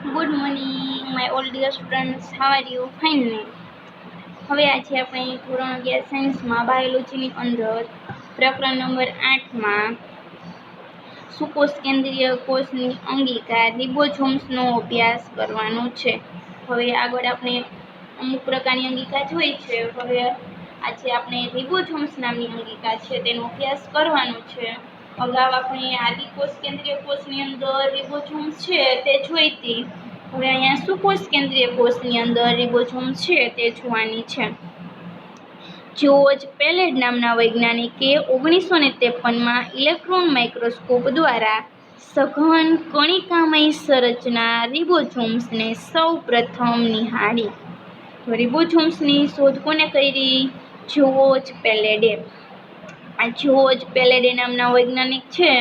Good morning my all dear students, how are you? Fine ને? હવે આજે આપણે ધોરણ 11 સાયન્સમાં બાયોલોજીની અંદર પ્રકરણ નંબર 8માં સુકોષ કેન્દ્રીય કોષની અંગિકા રિબોઝોમ્સનો અભ્યાસ કરવાનો છે. હવે આગળ આપણે અમુક પ્રકારની અંગિકા જોઈ છે. હવે આજે આપણે રિબોઝોમ્સ નામની અંગિકા છે તેનો અભ્યાસ કરવાનો છે. અગાઉ આપણે આદિકોષ કેન્દ્રીય કોષની અંદર રિબોઝોમ્સ છે તે જોઈ હતી. હવે અહીંયા સુકોષ કેન્દ્રીય કોષની અંદર રિબોઝોમ્સ છે તે જોવાની છે. જ્યોર્જ પેલેડ નામના વૈજ્ઞાનિકે 1953માં ઇલેક્ટ્રોન માઇક્રોસ્કોપ દ્વારા સઘન કણિકામય સંરચના રિબોઝોમ્સને સૌ પ્રથમ નિહાળી. તો રિબોઝોમ્સની શોધ કોને કરી? જ્યોર્જ પેલેડે. આ જ્યોર્જ પેલેડે નામના વૈજ્ઞાનિક છે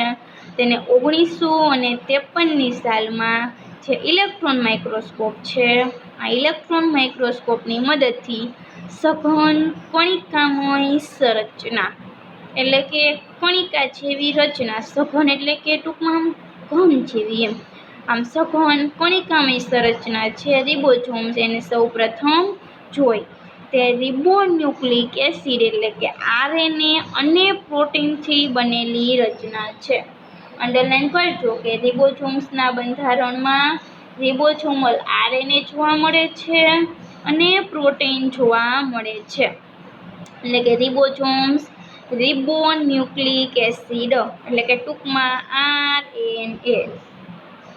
તેને 1953ની સાલમાં જે ઇલેક્ટ્રોન માઇક્રોસ્કોપ છે, આ ઇલેક્ટ્રોન માઇક્રોસ્કોપની મદદથી સઘન કણિકામય સંરચના એટલે કે કણિકા જેવી રચના, સઘન એટલે કે ટૂંકમાં ઘન જેવી આમ સઘન કણિકામય સંરચના છે રિબોઝોમ્સ એને સૌ પ્રથમ જોઈ. તે રિબોન્યુક્લિક એસિડ એટલે કે RNA અને પ્રોટીનથી બનેલી રચના છે. અંડરલાઈન કરજો કે રિબોઝોમ્સના બંધારણમાં રિબોઝોમલ RNA જોવા મળે છે અને પ્રોટીન જોવા મળે છે. એટલે કે રિબોઝોમ્સ રિબોન્યુક્લિક એસિડ એટલે કે ટૂંકમાં RNA.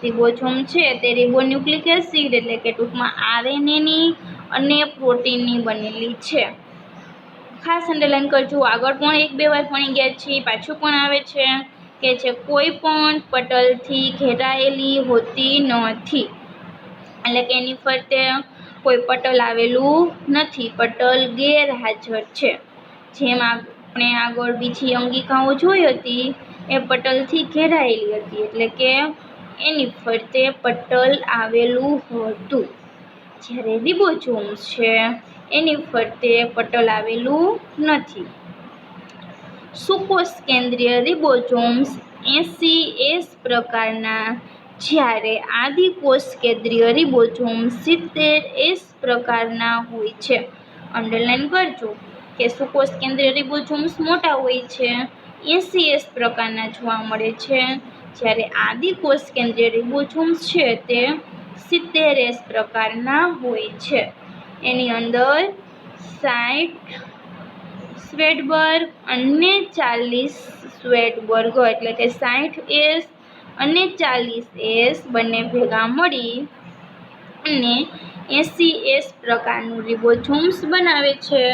રિબોઝોમ છે તે રિબોન્યુક્લિક એસિડ એટલે કે ટૂંકમાં RNAની અને પ્રોટીનની બનેલી છે. ખાસ અંડરલાઈન કરજો. આગળ પણ 1-2 વાર ભણી ગયા છીએ, પાછું પણ આવે છે કે જે કોઈ પણ પટલથી ઘેરાયેલી હોતી નથી. એટલે કે એની ફરતે કોઈ પટલ આવેલું નથી, પટલ ગેરહાજર છે. જેમ આપણે આગળ બીજી અંગિકાઓ જોઈ હતી એ પટલથી ઘેરાયેલી હતી એટલે કે એની ફરતે પટલ આવેલું હતું. જ્યારે રિબોઝોમ્સ છે એની ફરતે પટલ આવેલું નથી. સુકોષ કેન્દ્રીય રિબોઝોમ્સ 80S પ્રકારના, જ્યારે આદિકોષ કેન્દ્રીય રિબોઝોમ્સ 70S પ્રકારના હોય છે. અંડરલાઈન કરજો કે સુકોષ કેન્દ્રીય રિબોઝોમ્સ મોટા હોય છે, 80S પ્રકારના જોવા મળે છે, જ્યારે આદિકોષ કેન્દ્રીય રિબોઝોમ્સ છે તે 70S પ્રકારના હોય છે. એની અંદર 60 સ્વેડબર્ગ અને 40 સ્વેડબર્ગ એટલે કે 60S અને 40S બંને ભેગા મળી અને 80S પ્રકારનું રિબોઝોમ્સ બનાવે છે.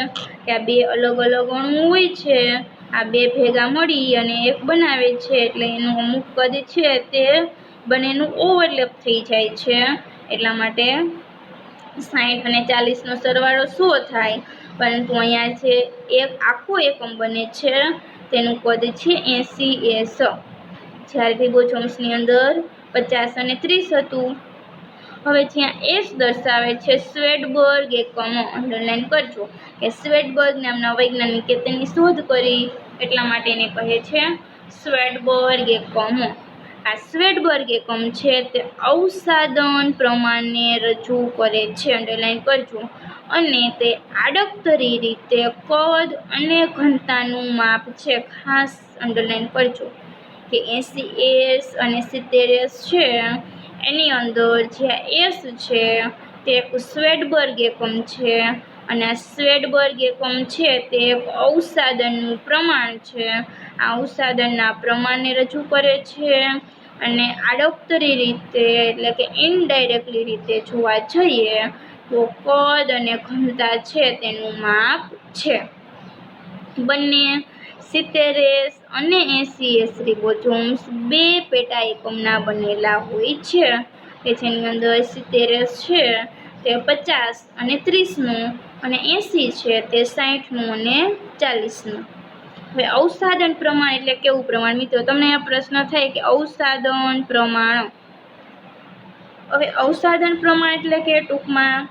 કે આ બે અલગ અલગ અણુ હોય છે, આ બે ભેગા મળી અને એક બનાવે છે એટલે એનું અમુક કદ છે તે બંનેનું ઓવરલેપ થઈ જાય છે. એટલા માટે 60 અને 40નો સરવાળો 100 થાય, પરંતુ અહીંયા જે એક આખો એકમ બને છે તેનું કદ છે 80S. જ્યારે રિબોઝોમ્સની અંદર 50 અને 30 હતું. હવે જ્યાં S દર્શાવે છે સ્વેડબર્ગ એકમો. અંડરલાઈન કરજો કે સ્વેડબર્ગ નામના વૈજ્ઞાનિકે તેની શોધ કરી એટલા માટે એને કહે છે સ્વેડબર્ગ એકમો. આ સ્વેડબર્ગ એકમ છે તે અવસાદન પ્રમાણને રજૂ કરે છે. અંડરલાઈન કરજો. અને તે આડકતરી રીતે કદ અને ઘનતાનું માપ છે. ખાસ અંડરલાઈન કરજો કે 80S અને 70S છે એની અંદર જે S છે તે એક સ્વેડબર્ગ એકમ છે અને આ સ્વેડબર્ગ એકમ છે તે એક અવસાદનનું પ્રમાણ છે. આ અવસાદનના પ્રમાણને રજૂ કરે છે અને આડકતરી રીતે એટલે કે ઇનડાયરેક્ટલી રીતે જોવા જઈએ તો કદ અને ઘનતા છે તેનું માપ છે. બંને 70S અને 80S રિબોઝોમ્સ બે પેટા એકમના બનેલા હોય છે કે જેની અંદર 70S છે તે 50 અને 30નું અને 80 છે તે 60નું અને 40નું. હવે અવસાદન પ્રમાણ એટલે કેવું પ્રમાણ? મિત્રો તમને આ પ્રશ્ન થાય કે અવસાદન પ્રમાણ. હવે અવસાદન પ્રમાણ એટલે કે ટૂંકમાં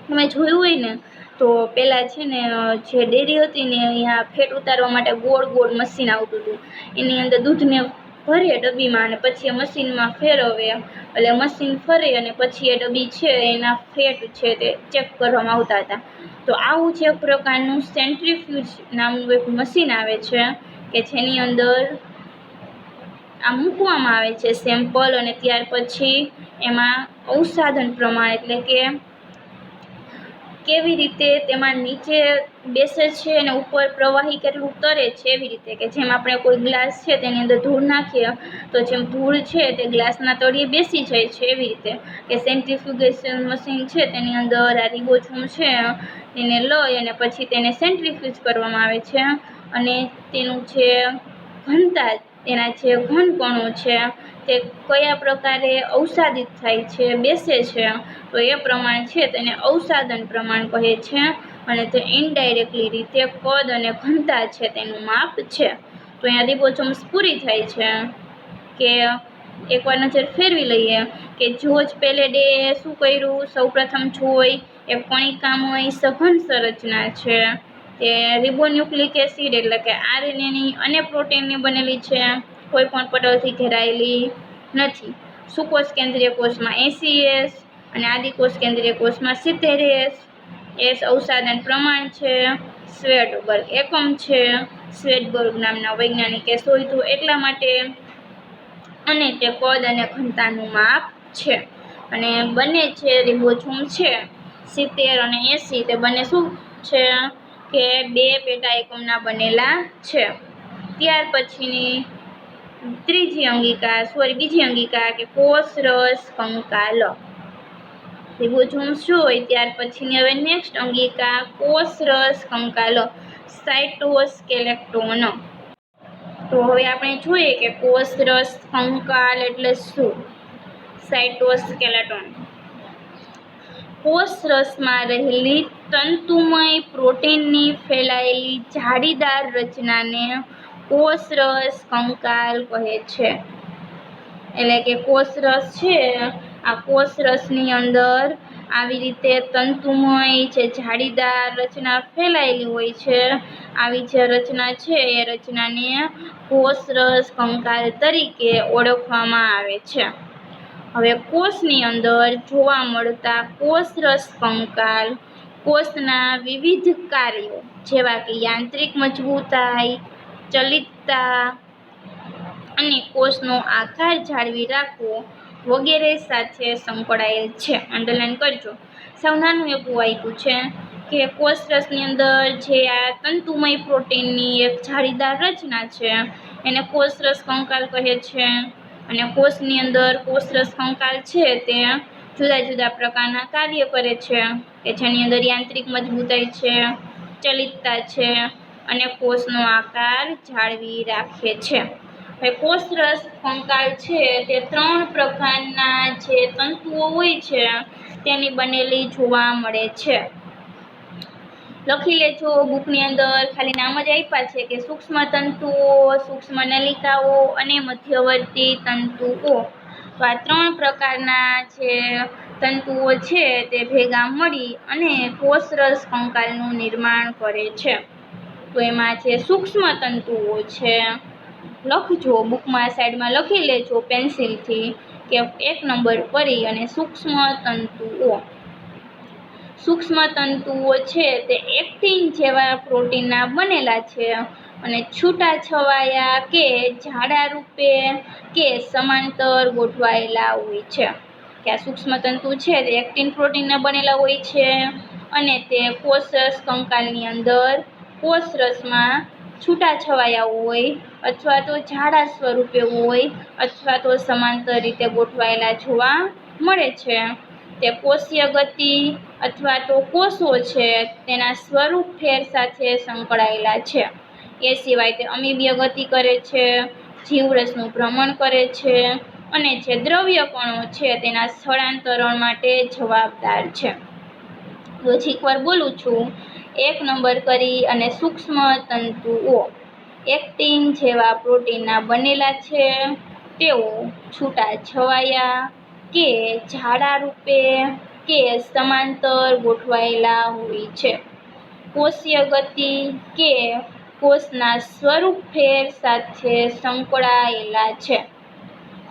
તમે જોયું હોય ને તો પહેલાં છે ને જે ડેરી હતી ને અહીંયા ફેટ ઉતારવા માટે ગોળ ગોળ મશીન આવતું હતું. એની અંદર દૂધને ભરે ડબ્બીમાં અને પછી મશીનમાં ફેરવે એટલે મશીન ફરે અને પછી એ ડબ્બી છે એના ફેટ છે તે ચેક કરવામાં આવતા હતા. તો આવું જ એક પ્રકારનું સેન્ટ્રીફ્યુજ નામનું એક મશીન આવે છે કે જેની અંદર આ મૂકવામાં આવે છે સેમ્પલ અને ત્યાર પછી એમાં અવસાધન પ્રમાણ એટલે કે કેવી રીતે તેમાં નીચે બેસે છે અને ઉપર પ્રવાહી કેટલું તરે છે એવી રીતે કે જેમ આપણે કોઈ ગ્લાસ છે તેની અંદર ધૂળ નાખીએ તો જેમ ધૂળ છે તે ગ્લાસના તળિયે બેસી જાય છે એવી રીતે કે સેન્ટ્રીફ્યુગેશન મશીન છે તેની અંદર આ રિબોઝોમ છે તેને લઈ અને પછી તેને સેન્ટ્રીફ્યુજ કરવામાં આવે છે અને તેનું જે ઘનતા તેના જે ઘનકણો છે તે કયા પ્રકારે અવસાદિત થાય છે બેસે છે તો એ પ્રમાણ છે તેને અવસાદન પ્રમાણ કહે છે અને તે ઇનડાયરેક્ટલી રીતે કદ અને ઘનતા છે તેનું માપ છે. તો અહીંયા રિબોઝોમ્સ પૂરી થાય છે કે એકવાર નજર ફેરવી લઈએ કે જોર્જ પેલેડે શું કર્યું. સૌપ્રથમ જોઈ એક કણિકામય સઘન સંરચના છે તે રિબોન્યુક્લિક એસિડ એટલે કે આરએનએની અને પ્રોટીનની બનેલી છે, કોઈ પણ પટલથી ઘેરાયેલી નથી. સુકોષ કેન્દ્રીય કોષમાં 80S અને આદિકોષ કેન્દ્રીય કોષમાં 70S. એસ અવસાદન પ્રમાણ છે, સ્વેડબર્ગ એકમ છે, સ્વેડબર્ગ નામના વૈજ્ઞાનિકે શોધ્યું એટલા માટે અને તે કદ અને ઘનતાનું માપ છે અને બંને છે રિબોઝોમ છે 70 અને 80 તે બંને શું છે કે બે પેટા એકમના બનેલા છે. ત્યાર પછીની બીજી અંગિકા કે કોષરસ કંકાલ. રિબોઝોમ્સ જોઈ ત્યાર પછીની હવે નેક્સ્ટ અંગિકા કોષરસ કંકાલ સાયટોસ્કેલેટોન. તો હવે આપણે જોઈએ કે કોષરસ કંકાલ એટલે શું. સાયટોસ્કેલેટોન કોષરસમાં રહેલી તંતુમય પ્રોટીનની ફેલાયેલી જાળીદાર રચનાને કોષરસ કંકાલ કહે છે. એટલે કે કોષરસ છે આ કોષરસની અંદર આવી રીતે તંતુમય જે જાળીદાર રચના ફેલાયેલી હોય છે આવી જે રચના છે એ રચનાને કોષરસ કંકાલ તરીકે ઓળખવામાં આવે છે. હવે કોષની અંદર જોવા મળતા કોષરસ કંકાલ કોષના વિવિધ કાર્યો જેવા કે યાંત્રિક મજબૂતાઈ, ચલિતતા અને કોષનો આકાર જાળવી રાખવો વગેરે સાથે સંકળાયેલ છે. અંડરલાઈન કરજો. સાવ નાનું એવું આપ્યું છે કે કોષરસની અંદર જે આ તંતુમય પ્રોટીનની એક જાળીદાર રચના છે એને કોષરસ કંકાલ કહે છે અને કોષની અંદર કોષરસ કંકાલ છે તે જુદા જુદા પ્રકારના કાર્ય કરે છે કે જેની અંદર યાંત્રિક મજબૂતાઈ છે, ચલિતતા છે અને કોષનો આકાર જાળવી રાખે છે. હવે કોષરસ કંકાલ છે તે 3 પ્રકારના જે તંતુઓ હોય છે તેની બનેલી જોવા મળે છે. લખી લેજો બુકની અંદર, ખાલી નામ જ આપ્યા છે કે સૂક્ષ્મ તંતુઓ, સૂક્ષ્મ નલિકાઓ અને મધ્યવર્તી તંતુઓ. તો આ 3 પ્રકારના જે તંતુઓ છે તે ભેગા મળી અને કોષરસ કંકાલનું નિર્માણ કરે છે. તો એમાં જે સૂક્ષ્મ તંતુઓ છે લખજો બુકમાં સાઈડમાં લખી લેજો પેન્સિલથી કે 1 નંબર કરી અને સૂક્ષ્મ તંતુઓ. સૂક્ષ્મ તંતુઓ છે તે એક્ટિન જેવા પ્રોટીનના બનેલા છે અને છૂટાછવાયા કે જાડા રૂપે કે સમાંતર ગોઠવાયેલા હોય છે. કે આ સૂક્ષ્મ તંતુ છે તે એક્ટિન પ્રોટીનના બનેલા હોય છે અને તે કોષરસ કંકાલની અંદર કોષરસમાં છૂટાછવાયા હોય અથવા તો જાડા સ્વરૂપે હોય અથવા તો સમાંતર રીતે ગોઠવાયેલા જોવા મળે છે. તે કોષીય ગતિ અથવા તો કોષો છે તેના સ્વરૂપ ફેર સાથે સંકળાયેલા છે. એ સિવાય તે અમીબીય ગતિ કરે છે, જીવરસનું ભ્રમણ કરે છે અને જે દ્રવ્ય કણો છે તેના સ્થળાંતરણ માટે જવાબદાર છે. હજી એકવાર બોલું છું, 1 નંબર કરી અને સૂક્ષ્મ તંતુઓ એક્ટિન જેવા પ્રોટીનના બનેલા છે. તેઓ છૂટાછવાયા કે જાડા રૂપે કે સમાંતર ગોઠવાયેલા હોય છે. કોષીય ગતિ કે કોષના સ્વરૂપ ફેર સાથે સંકળાયેલા છે.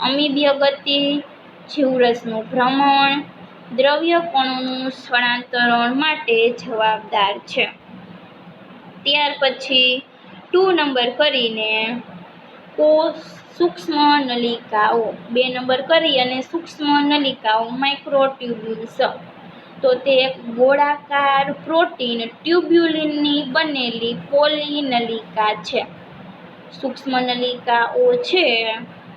અમીબીય ગતિ, જીવરસનું ભ્રમણ, દ્રવ્ય કણોનું સ્થળાંતરણ માટે જવાબદાર છે. ત્યાર પછી 2 નંબર કરીને સૂક્ષ્મ નલિકાઓ, 2 નંબર કરી અને સૂક્ષ્મ નલિકાઓ માઇક્રોટ્યુબ્યુલ્સ. તો તે એક ગોળાકાર પ્રોટીન ટ્યુબ્યુલિનની બનેલી પોલીનલિકા છે. સૂક્ષ્મ નલિકાઓ છે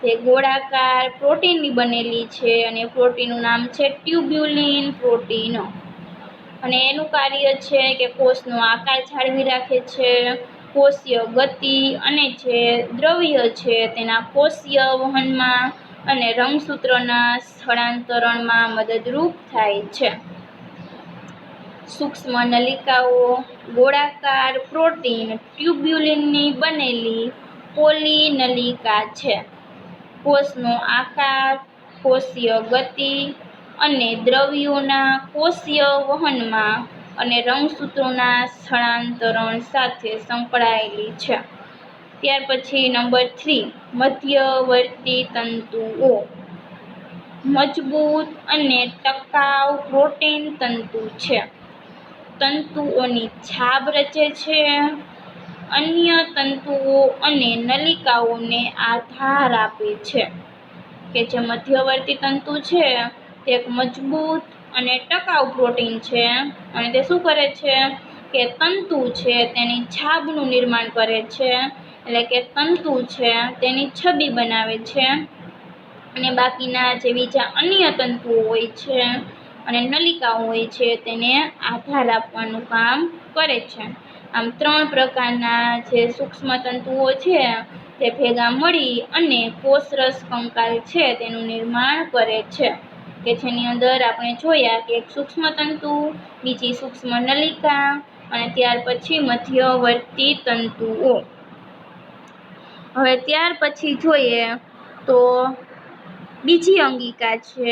તે ગોળાકાર પ્રોટીનની બનેલી છે અને પ્રોટીનનું નામ છે ટ્યુબ્યુલિન પ્રોટીન. અને એનું કાર્ય છે કે કોષનો આકાર જાળવી રાખે છે, કોષીય ગતિ અને જે દ્રવ્ય છે તેના કોષીય વહનમાં અને રંગસૂત્રના સ્થળાંતરણમાં મદદરૂપ થાય છે. સૂક્ષ્મ નલિકાઓ ગોળાકાર પ્રોટીન ટ્યુબ્યુલિનની બનેલી પોલીનલિકા છે. કોષનો આકાર, કોષીય ગતિ અને દ્રવ્યોના કોષીય વહનમાં અને રંગસૂત્રોના સ્થળાંતરણ સાથે સંકળાયેલી છે. ત્યાર પછી નંબર 3 મધ્યવર્તી તંતુઓ. મજબૂત અને ટકાઉ પ્રોટીન તંતુ છે. તંતુઓની છાબ રચે છે, અન્ય તંતુઓ અને નલિકાઓને આધાર આપે છે. કે જે મધ્યવર્તી તંતુ છે તે એક મજબૂત અને ટકાઉ પ્રોટીન છે અને તે શું કરે છે કે તંતુ છે તેની છાબનું નિર્માણ કરે છે, એટલે કે તંતુ છે તેની છબી બનાવે છે અને બાકીના જે બીજા અન્ય તંતુઓ હોય છે અને નલિકાઓ હોય છે તેને આધાર આપવાનું કામ કરે છે. આમ 3 પ્રકારના જે સૂક્ષ્મ તંતુઓ છે તે ભેગા મળી અને કોષરસ કંકાલ છે તેનું નિર્માણ કરે છે. કે જેની અંદર આપણે જોયા કે એક સૂક્ષ્મ તંતુ, બીજી સૂક્ષ્મ નલિકા અને ત્યાર પછી મધ્યવર્તી તંતુઓ. હવે ત્યાર પછી જોઈએ તો બીજી અંગિકા છે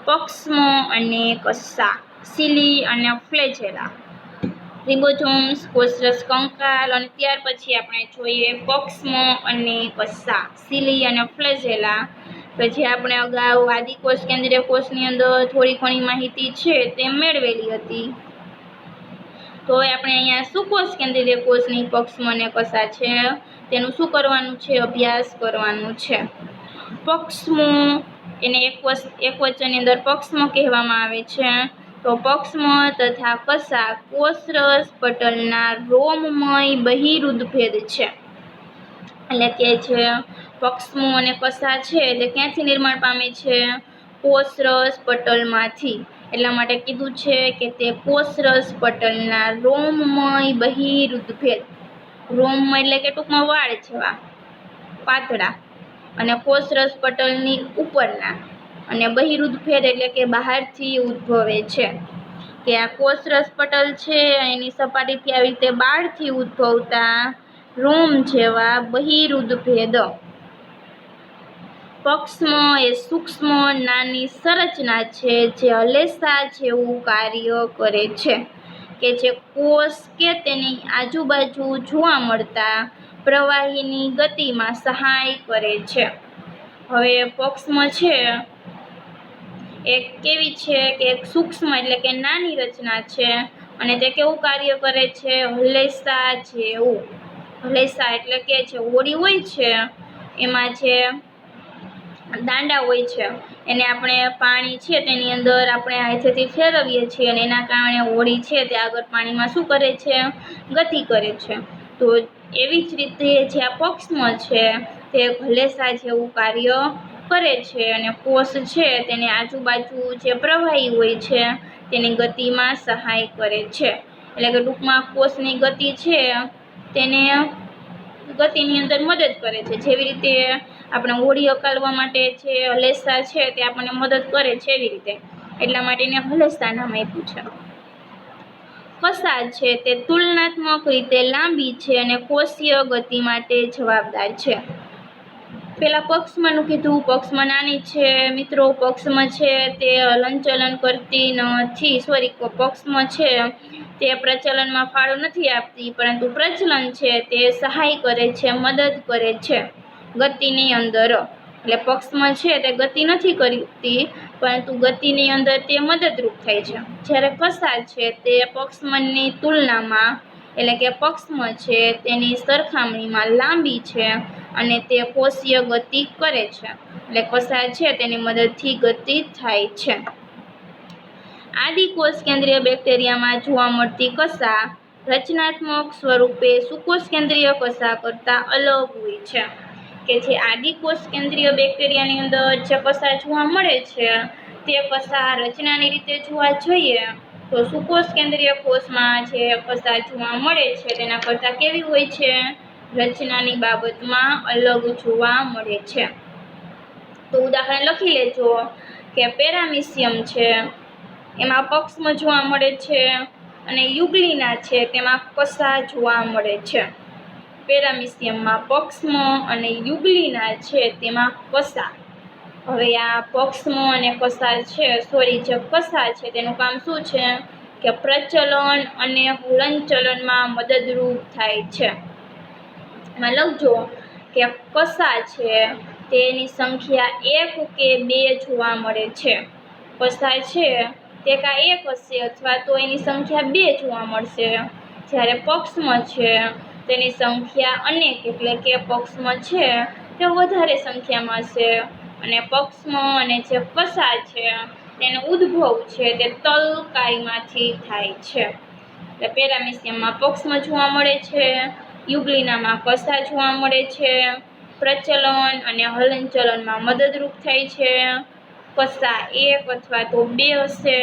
પક્ષમ અને કશા, સિલી અને ફ્લેજેલા. રિબોસોમ્સ, કોષરસ કંકાલ અને ત્યાર પછી આપણે જોઈએ પક્ષમ અને કશા, સિલી અને ફ્લેજેલા. કે જે આપણે અગાઉ આદિકોષ કેન્દ્રીય કોષની અંદર થોડી ઘણી માહિતી છે તે મેળવેલી હતી. તો હવે આપણે અહીંયા સુકોષ કેન્દ્રીય કોષની પક્ષમ અને કશા છે તેનું શું કરવાનું છે, અભ્યાસ કરવાનું છે. પક્ષમો એને એકવચનની અંદર પક્ષમ કહેવામાં આવે છે. તો પક્ષમ તથા કશા કોષરસ પટલના રોમમય બહિરુદભેદ છે. એટલે કે જે પક્ષમો અને કશા છે તે ક્યાંથી નિર્માણ પામે છે, કોષરસ પટલમાંથી. એટલા માટે કીધું છે કે તે કોષરસ પટલના રોમમય બહિરુદભેદ. રોમમય એટલે કે ટૂંકમાં વાળ જેવા પાતળા અને કોષરસ પટલની ઉપરના અને બહિરુદભેદ એટલે કે બહારથી ઉદ્ભવે છે. કે આ કોષરસ પટલ છે એની સપાટીથી આવી રીતે બહારથી ઉદ્ભવતા રોમ જેવા બહિરુદભેદ. પક્ષમ એ સૂક્ષ્મ નાની સંરચના છે જે હલેસા જેવું કાર્ય કરે છે. કે જે કોષ કે તેની આજુબાજુ જોવા મળતા પ્રવાહીની ગતિમાં સહાય કરે છે. હવે પક્ષમ છે એક કેવી છે કે એક સૂક્ષ્મ એટલે કે નાની રચના છે અને તે કેવું કાર્ય કરે છે, હલેસા જેવું. હલેસા એટલે કે જે હોડી હોય છે એમાં જે દાંડા હોય છે એને આપણે પાણી છે તેની અંદર આપણે હાથેથી ફેરવીએ છીએ અને એના કારણે હોડી છે તે આગળ પાણીમાં શું કરે છે, ગતિ કરે છે. તો એવી જ રીતે જે આ પક્ષમ છે તે હલેસા જેવું કાર્ય કરે છે અને કોષ છે તેને આજુબાજુ જે પ્રવાહી હોય છે તેની ગતિમાં સહાય કરે છે. એટલે કે ટૂંકમાં કોષની ગતિ છે તેને ગતિની અંદર મદદ કરે છે. જેવી રીતે આપણે હોડી હકાલવા માટે જે હલેસા છે તે આપણને મદદ કરે છે એવી રીતે. એટલા માટે એને હલેસા નામ આપ્યું છે. કશા છે તે તુલનાત્મક રીતે લાંબી છે અને કોષીય ગતિ માટે જવાબદાર છે. પેલા પક્ષમનું કીધું, પક્ષમ નાની છે મિત્રો. પક્ષમ છે તે હલનચલન કરતી નથી. પક્ષમ છે તે પ્રચલનમાં ફાળો નથી આપતી, પરંતુ પ્રચલન છે તે સહાય કરે છે, મદદ કરે છે ગતિની અંદર. એટલે પક્ષમાં છે તે ગતિ નથી કરતી, પરંતુ ગતિની અંદર તે મદદરૂપ થાય છે. જ્યારે કસા છે તે પક્ષમની તુલનામાં એટલે કે પક્ષમાં છે તેની સરખામણીમાં લાંબી છે અને તે કોષીય ગતિ કરે છે. એટલે કસા છે તેની મદદથી ગતિ થાય છે. આદિકોષ કેન્દ્રીય બેક્ટેરિયામાં જોવા મળતી કસા રચનાત્મક સ્વરૂપે સુકોષ કેન્દ્રીય કસા કરતાં અલગ હોય છે. કે જે આદિકોષ કેન્દ્રીય બેક્ટેરિયાની અંદર જે કસા જોવા મળે છે તે કસા રચનાની રીતે જોવા જોઈએ તો સુકોષ કેન્દ્રીય કોષમાં જે કસા જોવા મળે છે તેના કરતાં કેવી હોય છે? રચનાની બાબતમાં અલગ જોવા મળે છે. તો ઉદાહરણ લખી લેજો કે પેરામિશિયમ છે એમાં પક્ષમાં જોવા મળે છે અને યુગ્લિના છે તેમાં કસા જોવા મળે છે. પેરામિશિયમમાં પક્ષમાં અને યુગ્લિના છે તેમાં કસા. હવે આ પક્ષમાં અને કસા છે જે કસા છે તેનું કામ શું છે કે પ્રચલન અને હલનચલનમાં મદદરૂપ થાય છે. એમાં લખજો કે કસા છે તેની સંખ્યા 1 કે 2 જોવા મળે છે. કસા છે તે કાં 1 હશે અથવા તો એની સંખ્યા 2 જોવા મળશે. જ્યારે પક્ષમાં છે તેની સંખ્યા અનેક એટલે કે પક્ષમાં છે તે વધારે સંખ્યામાં હશે અને પક્ષમાં અને જે કસા છે તેનો ઉદ્ભવ છે તે તલકાયમાંથી થાય છે. એટલે પેરામિશિયમમાં પક્ષમાં જોવા મળે છે, યુગ્લિનામાં કસા જોવા મળે છે, પ્રચલન અને હલનચલનમાં મદદરૂપ થાય છે. કસા 1 અથવા તો 2 હશે,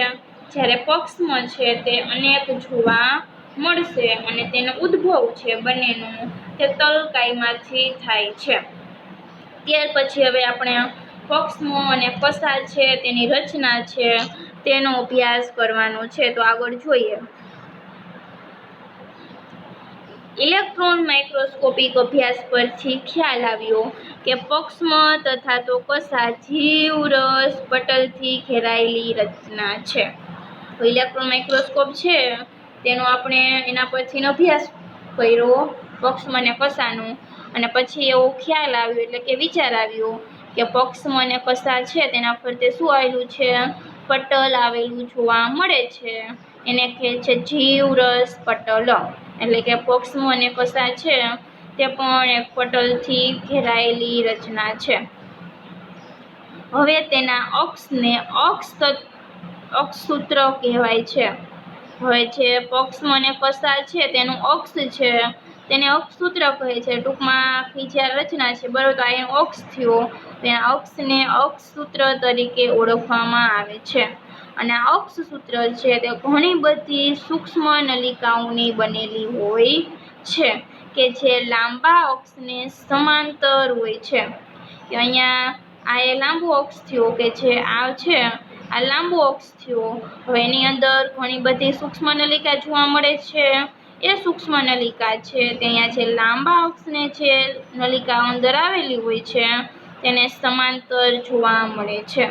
જ્યારે પક્ષમાં છે તે અનેક જોવા મળશે અને તેનો ઉદ્ભવ છે બંનેનું તે તલકાયમાંથી થાય છે. ત્યાર પછી હવે આપણે પક્ષમાં અને કસા છે તેની રચના છે તેનો અભ્યાસ કરવાનો છે. તો આગળ જોઈએ. ઇલેક્ટ્રોન માઇક્રોસ્કોપિક અભ્યાસ પરથી ખ્યાલ આવ્યો કે પક્ષમાં તથા તો કસા જીવરસ પટલથી ઘેરાયેલી રચના છે. તો ઇલેક્ટ્રોન માઇક્રોસ્કોપ છે તેનો આપણે એના પરથી અભ્યાસ કર્યો પક્ષમાં અને કસાનો અને પછી એવો ખ્યાલ આવ્યો એટલે કે વિચાર આવ્યો કે પક્ષમાં અને કસા છે તેના ફરતે શું આવેલું છે? પટલ આવેલું જોવા મળે છે. એને કહે છે જીવરસ પટલ. એટલે કે પક્ષમાં અને કસા છે તે પણ એક પટલથી ઘેરાયેલી રચના છે. હવે તેના અક્ષને અક્ષસૂત્ર કહેવાય છે. હવે જે પક્ષમાં અને કસા છે તેનું અક્ષ છે તેને અક્ષસૂત્ર કહે છે. ટૂંકમાં આખી જે રચના છે બરોબર, તો આ એનો અક્ષ થયો, તેના અક્ષને અક્ષસૂત્ર તરીકે ઓળખવામાં આવે છે. અને આ અક્ષસૂત્ર છે તે ઘણી બધી સૂક્ષ્મ નલિકાઓની બનેલી હોય છે કે જે લાંબા અક્ષને સમાંતર હોય છે. કે અહીંયા આ એ લાંબો અક્ષ થયો કે જે આ છે આ લાંબો અક્ષ થયો. હવે એની અંદર ઘણી બધી સૂક્ષ્મ નલિકા જોવા મળે છે. એ સૂક્ષ્મ નલિકા છે તે અહીંયા જે લાંબા અક્ષને જે નલિકા અંદર આવેલી હોય છે તેને સમાંતર જોવા મળે છે.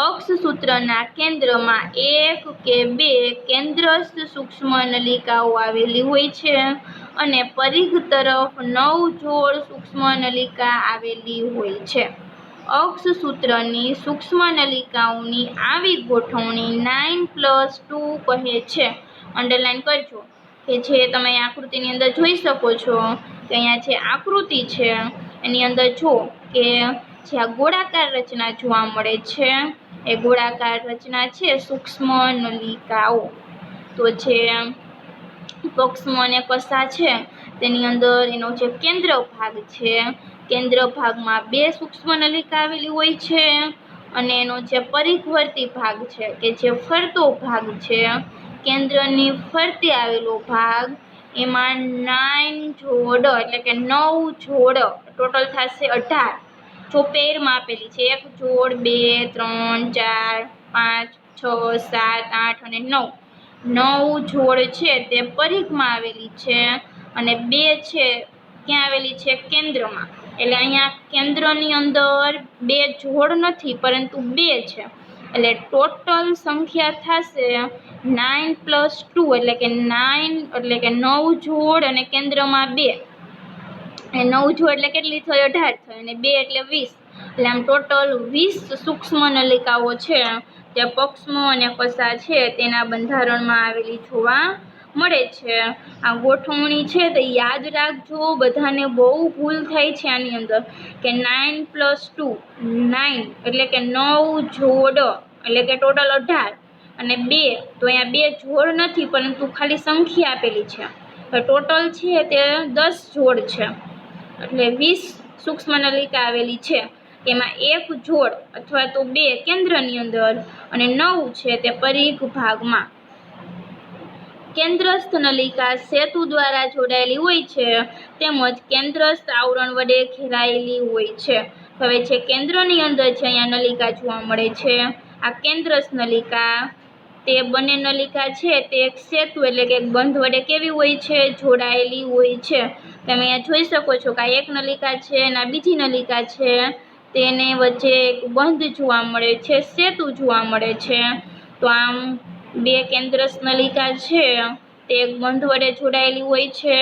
અક્ષસૂત્રના કેન્દ્રમાં 1 કે 2 કેન્દ્રસ્થ સૂક્ષ્મ નલિકાઓ આવેલી હોય છે અને પરિઘ તરફ 9 જોડ સૂક્ષ્મ નલિકા આવેલી હોય છે. અક્ષસૂત્રની સૂક્ષ્મ નલિકાઓની આવી ગોઠવણી 9+2 કહે છે. અંડરલાઈન કરજો કે જે તમે આકૃતિની અંદર જોઈ શકો છો કે અહીંયા જે આકૃતિ છે એની અંદર જો કે જે આ ગોળાકાર રચના જોવા મળે છે એ ગોળાકાર રચના છે સૂક્ષ્મ નલિકાઓ. તો જે પક્ષમાં અને કસા છે તેની અંદર એનો જે કેન્દ્ર ભાગ છે, કેન્દ્ર ભાગમાં 2 સૂક્ષ્મ નલિકા આવેલી હોય છે અને એનો જે પરિઘવર્તી ભાગ છે કે જે ફરતો ભાગ છે, કેન્દ્રની ફરતે આવેલો ભાગ, એમાં 9 જોડ એટલે કે 9 જોડ ટોટલ થશે 18 જો પેરમાં આપેલી છે. 1 જોડ 2 3 4 5 6 7 8 અને 9 જોડ છે તે પરિઘમાં આવેલી છે અને 2 છે ક્યાં આવેલી છે? કેન્દ્રમાં. એટલે અહીંયા કેન્દ્રની અંદર 2 જોડ નથી પરંતુ 2 છે એટલે ટોટલ સંખ્યા થશે 9 + 2 એટલે કે 9 એટલે કે 9 જોડ અને કેન્દ્રમાં 2 અને 9 જોડ એટલે કેટલી થઈ 18 થઈ અને 2 એટલે 20 એટલે આમ ટોટલ 20 સૂક્ષ્મ નલિકાઓ છે જે પક્ષમો અને કશા છે તેના બંધારણમાં આવેલી જોવા મળે છે। આ ગોઠવણી છે તે યાદ રાખજો, બધાને બહુ ભૂલ થાય છે આની અંદર કે 9 + 2 9 એટલે કે 9 જોડ એટલે કે ટોટલ 18 અને 2 તો અહીંયા 2 જોડ નથી પરંતુ ખાલી સંખ્યા આપેલી છે, તો ટોટલ છે તે 10 જોડ છે એટલે 20 સૂક્ષ્મ નલિકા આવેલી છે। એમાં એક જોડ અથવા તો 2 કેન્દ્રની અંદર અને 9 છે તે પરિઘ ભાગમાં। કેન્દ્રસ્થ નલિકા સેતુ દ્વારા જોડાયેલી હોય છે તેમજ કેન્દ્રસ્થ આવરણ વડે ઘેરાયેલી હોય છે। હવે છે કેન્દ્રની અંદર છે અહીંયા નલિકા જોવા મળે છે। આ કેન્દ્રસ્થ નલિકા તે બંને નલિકા છે તે એક સેતુ એટલે કે એક બંધ વડે કેવી હોય છે જોડાયેલી હોય છે। તમે અહીંયા જોઈ શકો છો કે આ એક નલિકા છે અને આ બીજી નલિકા છે તેને વચ્ચે એક બંધ જોવા મળે છે, સેતુ જોવા મળે છે। તો આમ 2 કેન્દ્રસ્થ નલિકા છે તે એક બંધ વડે જોડાયેલી હોય છે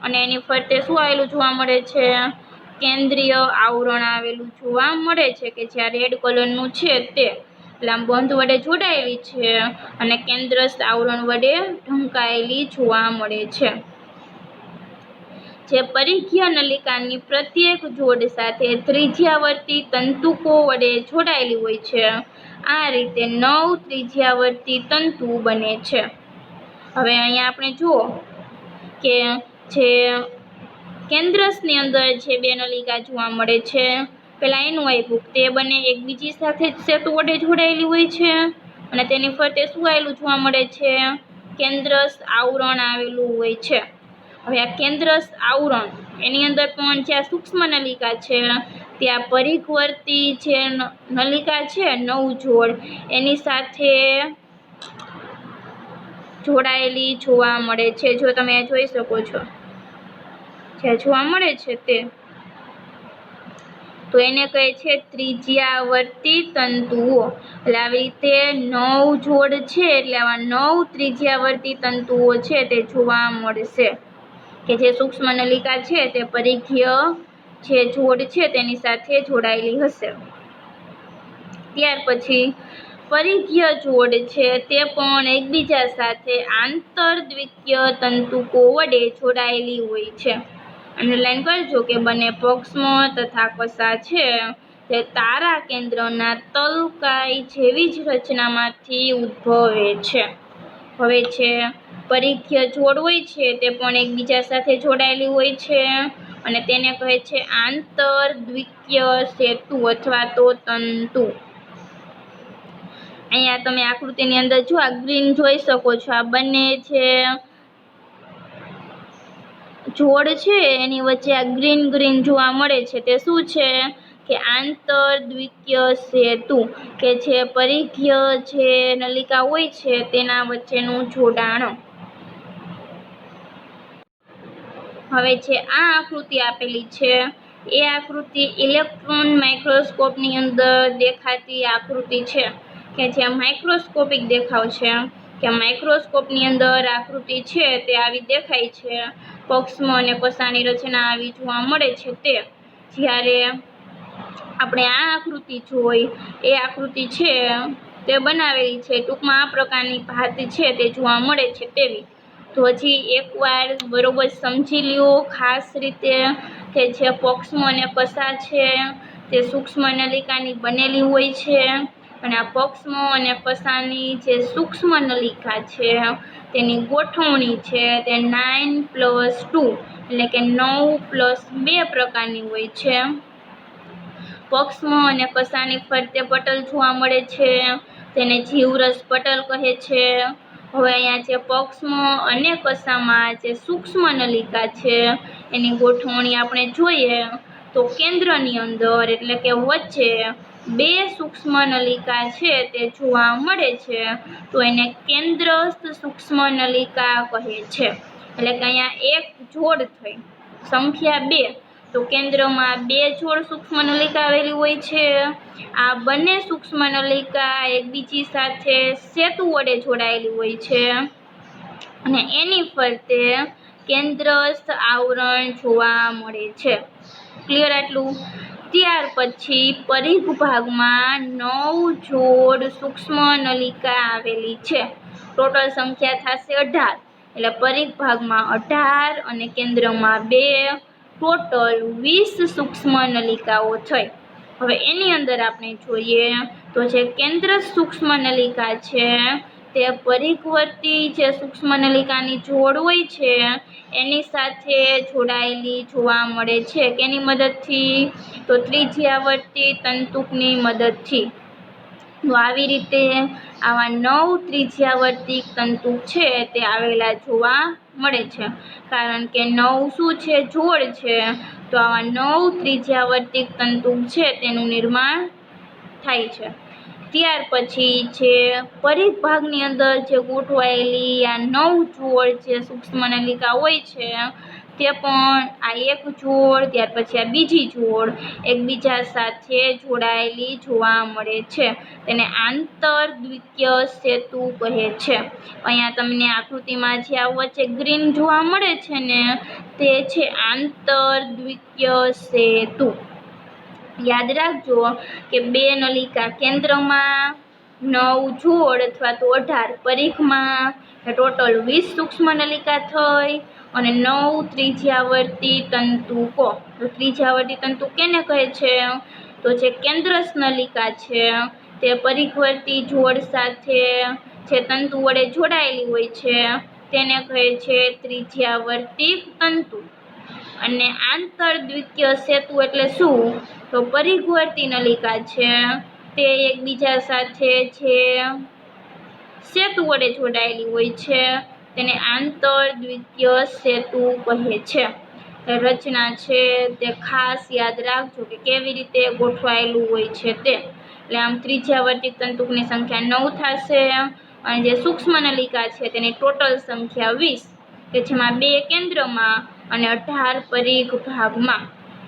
અને એની ફરતે શું આવેલું જોવા મળે છે કેન્દ્રીય આવરણ આવેલું જોવા મળે છે કે જે રેડ કલરનું છે તે એટલે આમ બંધ વડે જોડાયેલી છે અને કેન્દ્રસ્થ આવરણ વડે ઢંકાયેલી જોવા મળે છે। જે પરિઘીય નલિકાની પ્રત્યેક જોડ સાથે ત્રિજ્યાવર્તી તંતુકો વડે જોડાયેલી હોય છે। આ રીતે 9 ત્રિજ્યાવર્તી તંતુ બને છે। હવે અહીંયા આપણે જુઓ કે જે કેન્દ્રસની અંદર જે 2 નલિકા જોવા મળે છે, પેલા એનું આપ્યું તે બંને એકબીજી સાથે સેતુ વડે જોડાયેલી હોય છે અને તેની ફરતે શું આવેલું જોવા મળે છે કેન્દ્રસ્થ આવરણ આવેલું હોય છે। હવે આ કેન્દ્રસ્થ આવરણ એની અંદર પણ જે આ સૂક્ષ્મ નલિકા છે ત્યાં પરિઘવર્તી જે નલિકા છે 9 જોડ એની સાથે જોડાયેલી જોવા મળે છે। જો તમે જોઈ શકો છો જે જોવા મળે છે તે તો એને કહે છે ત્રિજ્યાવર્તી તંતુઓ। એટલે આવી રીતે 9 જોડ છે એટલે આવા 9 ત્રિજ્યાવર્તી તંતુઓ છે તે જોવા મળશે કે જે સૂક્ષ્મ નલિકા છે તે પરિઘીય જે જોડ છે તેની સાથે જોડાયેલી હશે। ત્યાર પછી પરિઘીય જોડ છે તે પણ એકબીજા સાથે આંતરદ્વિકીય તંતુકો વડે જોડાયેલી હોય છે। અંડરલાઈન કરજો કે બંને પક્ષમો તથા કશા છે તે તારા કેન્દ્રના તલકાઈ જેવી જ રચનામાંથી ઉદ્ભવે છે। હવે છે પરિઘીય જોડ હોય છે તે પણ એકબીજા સાથે જોડાયેલી હોય છે અને તેને કહે છે આંતરદ્વિકીય સેતુ અથવા તો તંતુ। અહીંયા તમે આકૃતિની અંદર જો આ ગ્રીન જોઈ શકો છો, આ બંને જે જોડ છે એની વચ્ચે આ ગ્રીન જોવા મળે છે તે શું છે કે આંતરદ્વિકીય સેતુ કે જે પરિઘીય જે નલિકા હોય છે તેના વચ્ચેનું જોડાણ। હવે છે આ આકૃતિ આપેલી છે એ આકૃતિ ઇલેક્ટ્રોન માઇક્રોસ્કોપની અંદર દેખાતી આકૃતિ છે કે જે માઇક્રોસ્કોપિક દેખાવ છે કે માઇક્રોસ્કોપની અંદર આકૃતિ છે તે આવી દેખાય છે। પક્ષમો અને કશાની રચના આવી જોવા મળે છે તે જ્યારે આપણે આ આકૃતિ જોઈ એ આકૃતિ છે તે બનાવેલી છે, ટૂંકમાં આ પ્રકારની ભાત છે તે જોવા મળે છે તેવી। તો હજી એકવાર બરોબર સમજી લ્યો ખાસ રીતે કે જે પક્ષમો અને કશા છે તે સૂક્ષ્મ નલિકાની બનેલી હોય છે અને આ પક્ષમો અને કશાની જે સૂક્ષ્મ નલિકા છે તેની ગોઠવણી છે તે 9 + 2 એટલે કે 9 + 2 પ્રકારની હોય છે। પક્ષમો અને કશાની ફરતે પટલ જોવા મળે છે તેને જીવરસ પટલ કહે છે। હવે અહીંયા જે પક્ષમો અને કશામાં જે સૂક્ષ્મ નલિકા છે એની ગોઠવણી આપણે જોઈએ તો કેન્દ્રની અંદર એટલે કે વચ્ચે 2 સૂક્ષ્મ નલિકા છે તે જોવા મળે છે તો એને કેન્દ્રસ્થ સૂક્ષ્મ નલિકા કહે છે। એટલે કે અહીંયા એક જોડ થઈ સંખ્યા 2 તો કેન્દ્રમાં 2 જોડ સૂક્ષ્મ નલિકા આવેલી હોય છે. આ બંને સૂક્ષ્મ નલિકા એકબીજી સાથે સેતુ વડે જોડાયેલી હોય છે અને એની ફરતે કેન્દ્રસ્થ આવરણ જોવા મળે છે. ક્લિયર આટલું? ત્યાર પછી પરિઘ ભાગમાં 9 જોડ સૂક્ષ્મ નલિકા આવેલી છે. ટોટલ સંખ્યા થશે 18. એટલે પરિઘ ભાગમાં 18 અને કેન્દ્રમાં 2, ટોટલ 20 સૂક્ષ્મ નલિકાઓ થઈ. હવે એની અંદર આપણે જોઈએ તો જે કેન્દ્ર સૂક્ષ્મ નલિકા છે તે પરિઘવર્તી જે સૂક્ષ્મ નલિકાની જોડ હોય છે એની સાથે જોડાયેલી જોવા મળે છે. કેની મદદથી? તો ત્રિજ્યાવર્તી તંતુકની મદદથી. તો આવી રીતે આવા 9 ત્રિજ્યાવર્તી તંતુક છે તે આવેલા જોવા મળે છે. કારણ કે 9 શું છે? જોડ છે. તો આવા 9 ત્રિજ્યાવર્તી તંતુક છે તેનું નિર્માણ થાય છે. ત્યાર પછી જે પરિઘ ભાગની અંદર જે ગોઠવાયેલી આ 9 જોડ જે સૂક્ષ્મ નલિકા હોય છે તે પણ આ એક જોડ, ત્યાર પછી આ બીજી જોડ એકબીજા સાથે જોડાયેલી જોવા મળે છે. તેને આંતરદ્વિકીય સેતુ કહે છે. અહીંયા તમને આકૃતિમાં જે આ વચ્ચે ગ્રીન જોવા મળે છે ને તે છે આંતરદ્વિકીય સેતુ. યાદ રાખજો કે 2 નલિકા કેન્દ્રમાં, 9 જોડ અથવા તો 18 પરિઘમાં, ટોટલ 20 સૂક્ષ્મ નલિકા થઈ અને 9 ત્રિજ્યાવર્તી તંતુકો. તો ત્રિજ્યાવર્તી તંતુ કેને કહે છે? તો જે કેન્દ્રસ્થ નલિકા છે તે પરિઘવર્તી જોડ સાથે જે તંતુ વડે જોડાયેલી હોય છે તેને કહે છે ત્રિજ્યાવર્તી તંતુ. અને આંતરદ્વિકીય સેતુ એટલે શું? તો પરિઘવર્તી નલિકા છે તે એકબીજા સાથે જે સેતુ વડે જોડાયેલી હોય છે તેને આંતરદ્વિકીય સેતુ કહે છે. રચના છે તે ખાસ યાદ રાખજો કે કેવી રીતે ગોઠવાયેલું હોય છે તે. એટલે આમ ત્રિજ્યાવર્તી તંતુકની સંખ્યા 9 થશે અને જે સૂક્ષ્મ નલિકા છે તેની ટોટલ સંખ્યા 20, કે જેમાં 2 કેન્દ્રમાં અને 18 પરિઘ ભાગમાં.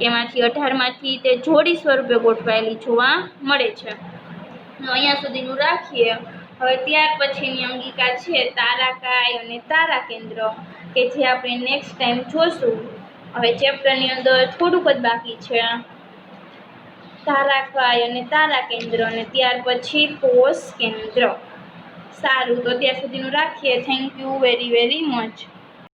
એમાંથી 18 માંથી તે જોડી સ્વરૂપે ગોઠવાયેલી જોવા મળે છે. અહીંયા સુધીનું રાખીએ. હવે ત્યાર પછીની અંગિકા છે તારાકાય અને તારાકેન્દ્ર, કે જે આપણે નેક્સ્ટ ટાઈમ જોશું. હવે ચેપ્ટરની અંદર થોડુંક જ બાકી છે. તારાકાય અને તારાકેન્દ્ર અને ત્યાર પછી કોષ કેન્દ્ર. સારું, તો ત્યાં સુધીનું રાખીએ. Thank you very very much.